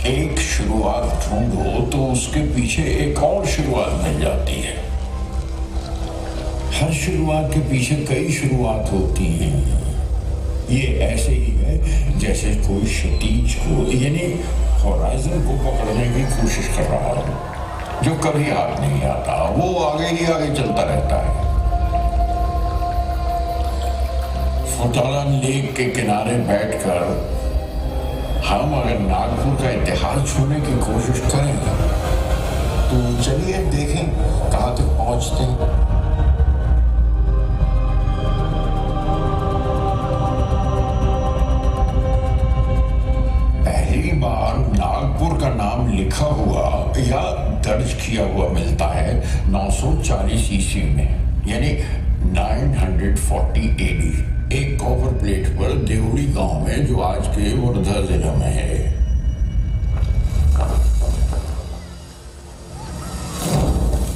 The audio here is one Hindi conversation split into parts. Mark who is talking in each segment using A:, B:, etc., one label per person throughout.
A: एक शुरुआत ढूंढो तो उसके पीछे एक और शुरुआत मिल जाती है। हर शुरुआत के पीछे कई शुरुआत होती हैं। ये ऐसे ही है जैसे कोई क्षितिज को यानी होराइजन को पकड़ने की कोशिश कर रहा हो, जो कभी हाथ नहीं आता, वो आगे ही आगे चलता रहता है। फुटाला लेक के किनारे बैठकर हम अगर नागपुर का इतिहास छूने की कोशिश करें तो चलिए देखें कहां तक पहुंचते हैं। पहली बार नागपुर का नाम लिखा हुआ या दर्ज किया हुआ मिलता है 940 ईस्वी में, यानी 940 AD। एक कॉपर प्लेट पर देवड़ी गांव में, जो आज के वर्धा जिले में है।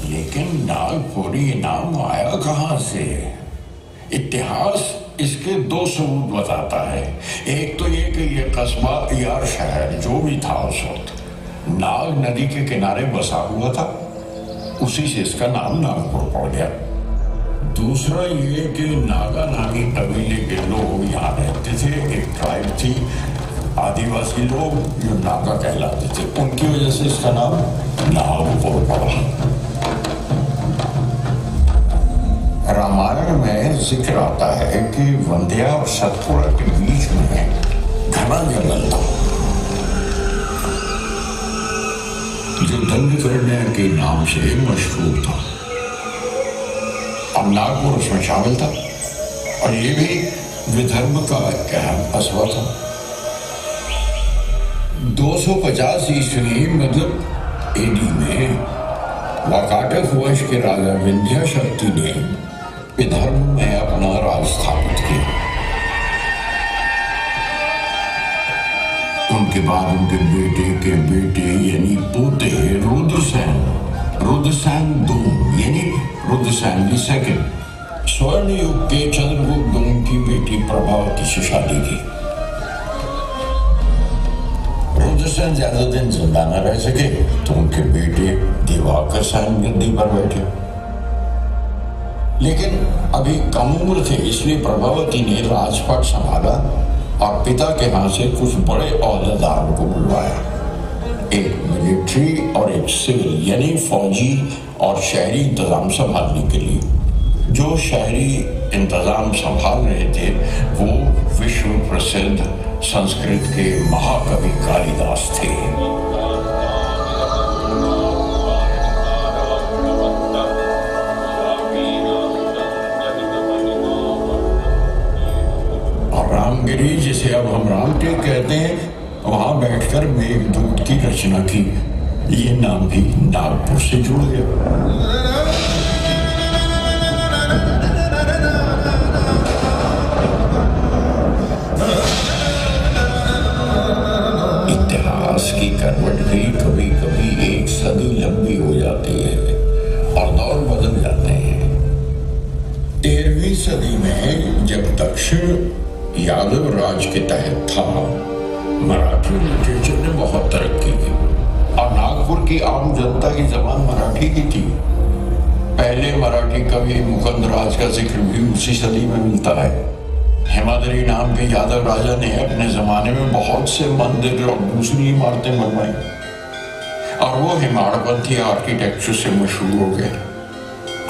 A: लेकिन नागपुर ये नाम आया कहां से? इतिहास इसके दो सबूत बताता है। एक तो ये कि ये कस्बा या शहर जो भी था उस वक्त नाग नदी के किनारे बसा हुआ था, उसी से इसका नाम नागपुर पड़ गया। दूसरा ये कि नागा नागी कबीले के लोग यहाँ रहते थे। एक ट्राइब थी, आदिवासी लोग जो नागा कहलाते थे, उनकी वजह से इसका नाम नागपुर पड़ा। रामायण में जिक्र आता है कि वंध्या और सतपुड़ा के बीच में घना जंगल था, जो दंडकारण्य के नाम से मशहूर था। अब नागपुर उसमें शामिल था और ये भी विदर्भ का अहम कस्बा था। 250 ईस्वी मतलब AD में वाकाटक वंश के राजा विंध्या शक्ति ने विदर्भ में अपना राज स्थापित किया। उनके बाद उनके बेटे के बेटे यानी पोते रुद्रसेन II यानी रुद्रसेन II स्वर्ण युग के चंद्रगुप्त II की बेटी प्रभावती से शादी की। रुद्रसेन ज्यादा दिन जिंदा न रह सके तो उनके बेटे दिवाकर सेन गद्दी पर बैठे, लेकिन अभी कम उम्र थे, इसलिए प्रभावती ने राजपाट संभाला और पिता के हाथ से कुछ बड़े ओहदेदारों को बुलवाया। एक मिलिट्री और एक सिविल यानी फौजी और शहरी इंतजाम संभालने के लिए। जो शहरी इंतजाम संभाल रहे थे वो विश्व प्रसिद्ध संस्कृत के महाकवि कालिदास थे। और रामगिरी, जिसे अब हम रामटेक कहते हैं, वहां बैठकर मेघदूत की रचना की। ये नाम भी नागपुर से जुड़ गया। इतिहास की करवट भी कभी कभी एक सदी लंबी हो जाती है और दौर बदल जाते हैं। 13वीं सदी में जब दक्षिण यादव राज के तहत था, मराठी लिटरेचर ने बहुत तरक्की की और नागपुर की आम जनता की जबान मराठी की थी। पहले मराठी कवि मुकुंद राज का जिक्र भी उसी सदी में मिलता है। हेमाद्री नाम के यादव राजा ने अपने जमाने में बहुत से मंदिर और दूसरी इमारतें बनवाई और वो हिमाड़पंथी आर्किटेक्चर से मशहूर हो गए।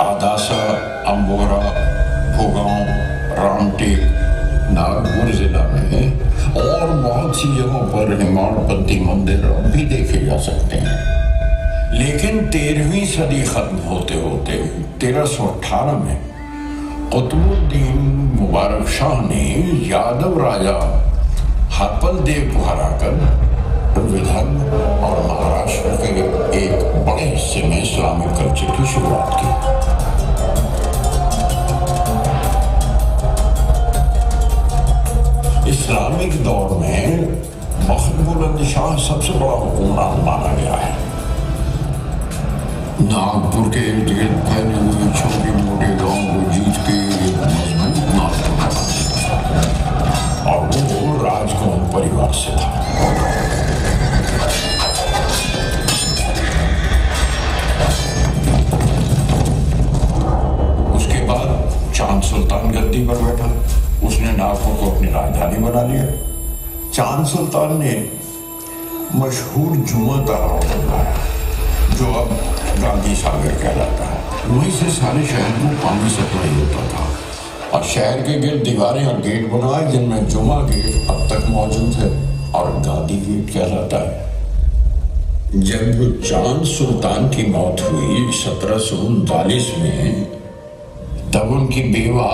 A: आदासा, अम्बोरा, भोगांव, रामटेक नागपुर जिला में और बहुत सी जगहों पर हिमाड़पंथी मंदिर अब भी देखे जा सकते हैं। लेकिन 13वीं सदी खत्म होते होते 1318 में कुतुबुद्दीन मुबारक शाह ने यादव राजा हरपल देव को हराकर विदर्भ और महाराष्ट्र के एक बड़े हिस्से में इस्लामिक कल्चर की शुरुआत की। इस्लामिक दौर में बुलंद शाह सबसे बड़ा हुक्मरान माना गया है। नागपुर के इर्द गिर्द फैले हुए छोटे मोटे गांव को जीत के एक मजबूत नागपुर और वो राजकौन परिवार से था। नागपुर को अपनी राजधानी बना लिया। चांद सुल्तान ने मशहूर जुमा तालाब बनवाया जो अब गांधी सागर कहलाता है। वहीं से सारे शहर को पानी सप्लाई होता था और शहर के गिर्द दीवारें और गेट बनवाए जिनमें जुमा गेट अब तक मौजूद है और गांधी गेट कहलाता है। जब चांद सुल्तान की मौत हुई 1739 में, तब उनकी बेवा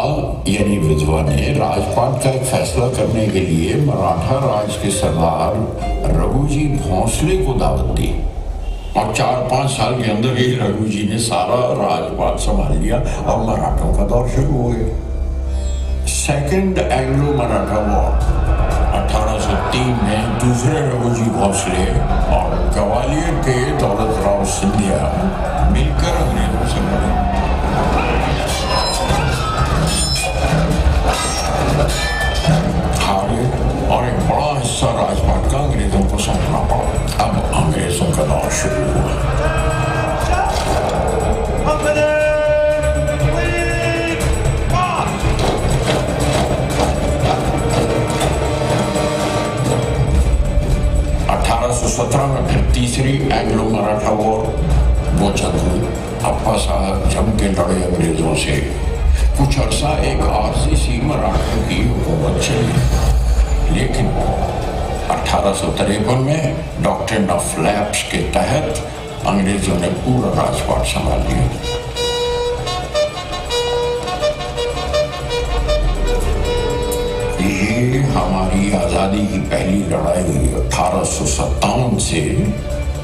A: यानी विधवा ने राजपाट का एक फैसला करने के लिए मराठा राज के सरदार रघुजी भोंसले को दावत दी और 4-5 साल के अंदर ही रघुजी ने सारा राजपाट संभाल लिया और मराठों का दौर शुरू हो गया। सेकेंड एंग्लो मराठा वॉर 1803 में दूसरे रघुजी भोंसले और ग्वालियर के दौलत राव सिंधिया मिलकर अंग्रेजों से लड़े। हारे और एक बड़ा हिस्सा राजपाट का अंग्रेजों को सौंपना पड़ा। अब अंग्रेजों का दौर शुरू हुआ। 1817 में फिर तीसरी एंग्लो मराठा वॉर वो जंग हुई। अप्पा साहब जम के लड़े अंग्रेजों से। कुछ अर्सा एक आरसीसी मराठों की हुकूमत चली, लेकिन 1853 में डॉक्ट्रिन ऑफ लैप्स के तहत अंग्रेजों ने पूरा राजपाट संभाल लिया। ये हमारी आजादी की पहली लड़ाई 1857 से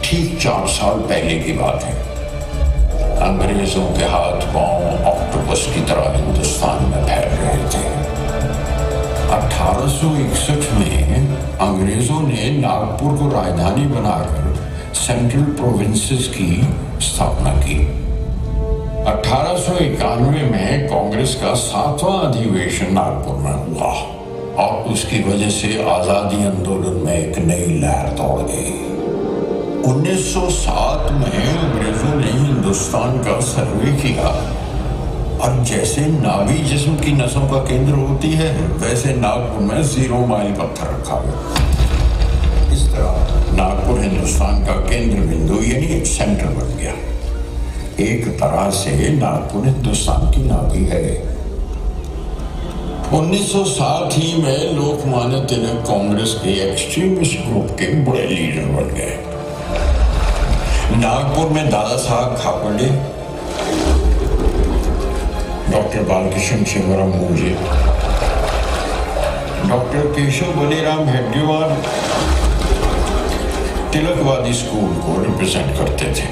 A: ठीक 4 साल पहले की बात है। अंग्रेजों के हाथ पांव ऑक्टोपस की तरह हिंदुस्तान में फैल रहे थे। 1861 में अंग्रेजों ने नागपुर को राजधानी बनाकर सेंट्रल प्रोविंसेस की स्थापना की। 1891 में कांग्रेस का 7वां अधिवेशन नागपुर में हुआ और उसकी वजह से आजादी आंदोलन में एक नई लहर दौड़ गई। 1907 में अंग्रेजों ने हिंदुस्तान का सर्वे किया और जैसे नाभि जिस्म की नसों का केंद्र होती है, वैसे नागपुर में 0 माइल पत्थर रखा गया। इस तरह नागपुर हिंदुस्तान का केंद्र बिंदु यानी सेंटर बन गया। एक तरह से नागपुर हिंदुस्तान की नाभि है। 1907 ही में लोकमान्य तिलक कांग्रेस के एक्सट्रीमिस्ट ग्रुप के बड़े लीडर बन गए। नागपुर में दादा साहब खापर्डे, डॉक्टर बालकृष्ण शिवराम मुंजे, डॉक्टर केशव बलिराम हेडगेवार तिलकवादी स्कूल को रिप्रेजेंट करते थे।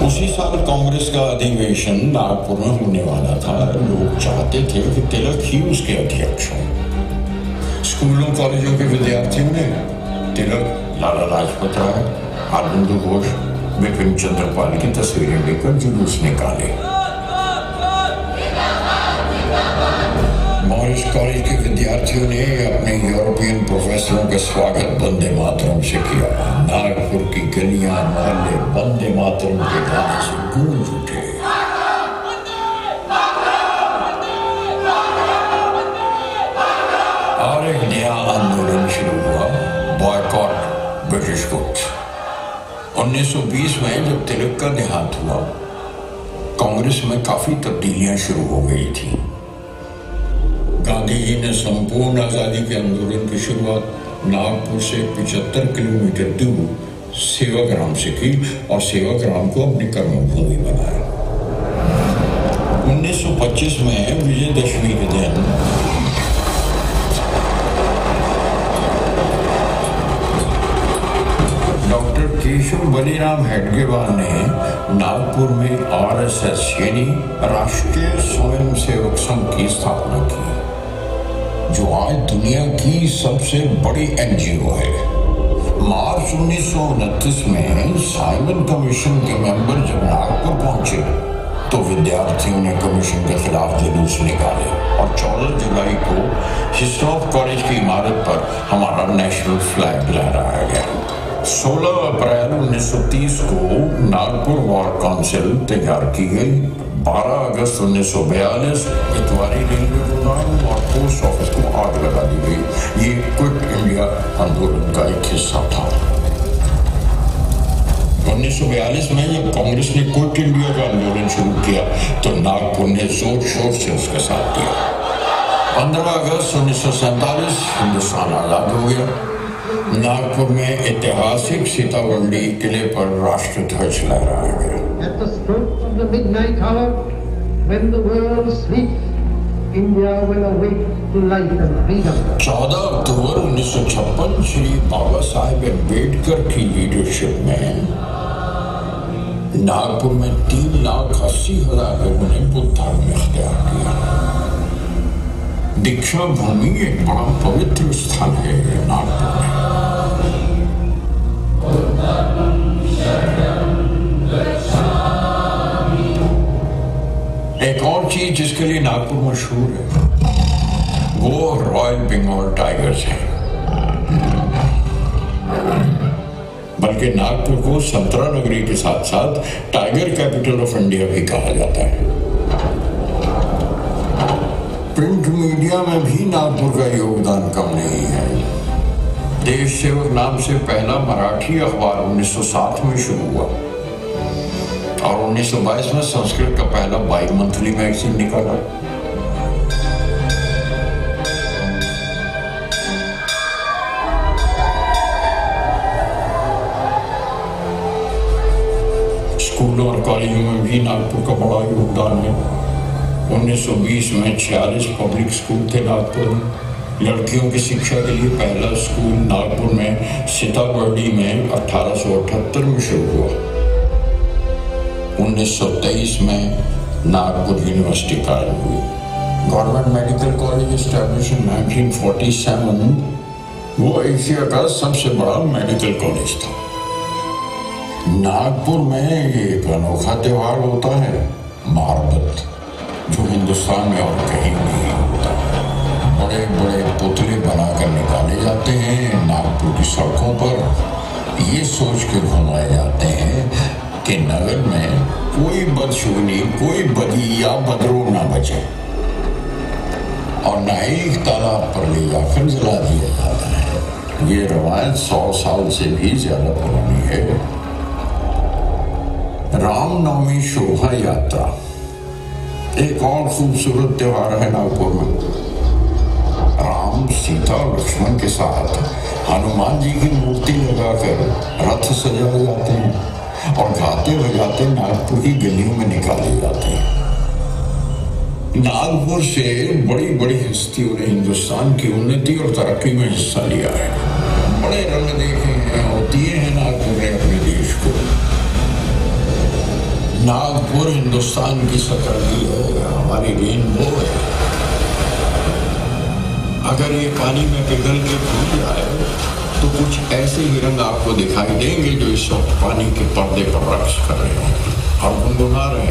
A: उसी साल कांग्रेस का अधिवेशन नागपुर में होने वाला था। लोग चाहते थे कि तिलक ही उसके अध्यक्ष हों। स्कूलों कॉलेजों के विद्यार्थियों ने तिलक, लाला लाजपत राय, अरविंदो घोष, बिपिन चंद्र पाल की तस्वीरें लेकर जुलूस निकाले। मॉरिस कॉलेज के विद्यार्थियों ने अपने यूरोपियन प्रोफेसरों का स्वागत वंदे मातरम से किया। नागपुर की गलियां मोहल्ले वंदे मातरम के गाने से गूंज उठे। और एक नया आंदोलन शुरू हुआ, बॉयकॉट ब्रिटिश गुड्स। 1920 में जब तिलक का देहांत हुआ, कांग्रेस में काफी तब्दीलियां शुरू हो गई थी। गांधी जी ने संपूर्ण आजादी के आंदोलन की शुरुआत नागपुर से 75 किलोमीटर दूर सेवाग्राम से की और सेवाग्राम को अपनी कर्मभूमि बनाया। 1925 में विजयदशमी के दिन डॉक्टर केशव बलिराम हेडगेवार ने नागपुर में आरएसएस यानी राष्ट्रीय स्वयंसेवक संघ की स्थापना की, जो आज दुनिया की सबसे बड़ी एनजीओ है। मार्च 1929 में साइमन कमीशन के मेंबर जब नागपुर पहुंचे तो विद्यार्थियों ने कमीशन के खिलाफ जुलूस निकाले और 14 जुलाई को हिस्लॉप कॉलेज की इमारत पर हमारा नेशनल फ्लैग लहराया गया। 16 अप्रैल 1930 को नागपुर वॉर काउंसिल तैयार की गई। 12 अगस्त 1942 इतवारी रेलवे गोदाम और पोस्ट ऑफिस को आग लगा दी गई। ये क्विट इंडिया आंदोलन का एक हिस्सा था। 1942 में जब कांग्रेस ने क्विट इंडिया का आंदोलन शुरू किया तो नागपुर ने जोर शोर से उसका साथ दिया। 15 अगस्त 1947 हिंदुस्तान आजाद हो गया। नागपुर में ऐतिहासिक सीताबर्डी किले पर राष्ट्र ध्वज लहराया गया।
B: At the stroke of the midnight hour, when the world sleeps, India will awake to life and freedom. 14
A: अक्टूबर 1956 श्री बाबा साहेब अम्बेडकर की लीडरशिप में नागपुर में 3,80,000 लोगों ने बुद्ध धर्म इख्तियार किया। दीक्षा भूमि एक बड़ा पवित्र स्थल है नागपुर में। एक और चीज जिसके लिए नागपुर मशहूर है वो रॉयल बंगाल टाइगर्स है। बल्कि नागपुर को संतरा नगरी के साथ साथ टाइगर कैपिटल ऑफ इंडिया भी कहा जाता है। प्रिंट मीडिया में भी नागपुर का योगदान कम नहीं है। देश सेवक नाम से पहला मराठी अखबार 1907 में शुरू हुआ और 1922 में संस्कृत का पहला बाई मंथली मैगजीन निकाला। स्कूलों और कॉलेजों में भी नागपुर का बड़ा योगदान है। 1920 में 46 पब्लिक स्कूल थे नागपुर में। लड़कियों की शिक्षा के लिए पहला स्कूल नागपुर में सीताबर्डी में 1878 में शुरू हुआ। 1923 में नागपुर यूनिवर्सिटी कायम हुई। Government medical college establish in 1947 वो एशिया का सबसे बड़ा मेडिकल कॉलेज था। नागपुर में एक अनोखा त्योहार होता है महारबत, जो हिंदुस्तान में और कहीं नहीं होता। बड़े बड़े पुतले बनाकर निकाले जाते हैं नागपुर की सड़कों पर। ये सोच के घुमाए जाते हैं कि नगर में कोई बदशगुनी, कोई बदी या बदरूह ना बचे और न एक तालाब पर ले जाकर जला दिया जाता है। ये रवायत 100 साल से भी ज्यादा पुरानी है। रामनवमी शोभा यात्रा एक और खूबसूरत त्योहार है नागपुर में। राम, सीता और लक्ष्मण के साथ हनुमान जी की मूर्ति लगाकर रथ सजाए जाते हैं और गाते बजाते नागपुर की गलियों में निकाले जाते हैं। नागपुर से बड़ी बड़ी हस्तियों ने हिंदुस्तान की उन्नति और तरक्की में हिस्सा लिया है। बड़े रंग देखे हैं और दिए हैं नागपुर ने अपने देश को। नागपुर हिंदुस्तान की सकरगी है, हमारी रेनबो है। अगर ये पानी में पिघल के भूल जाए तो कुछ ऐसे ही रंग आपको दिखाई देंगे जो इस वक्त पानी के पर्दे पर रक्स कर रहे हैं और गुनगुना रहे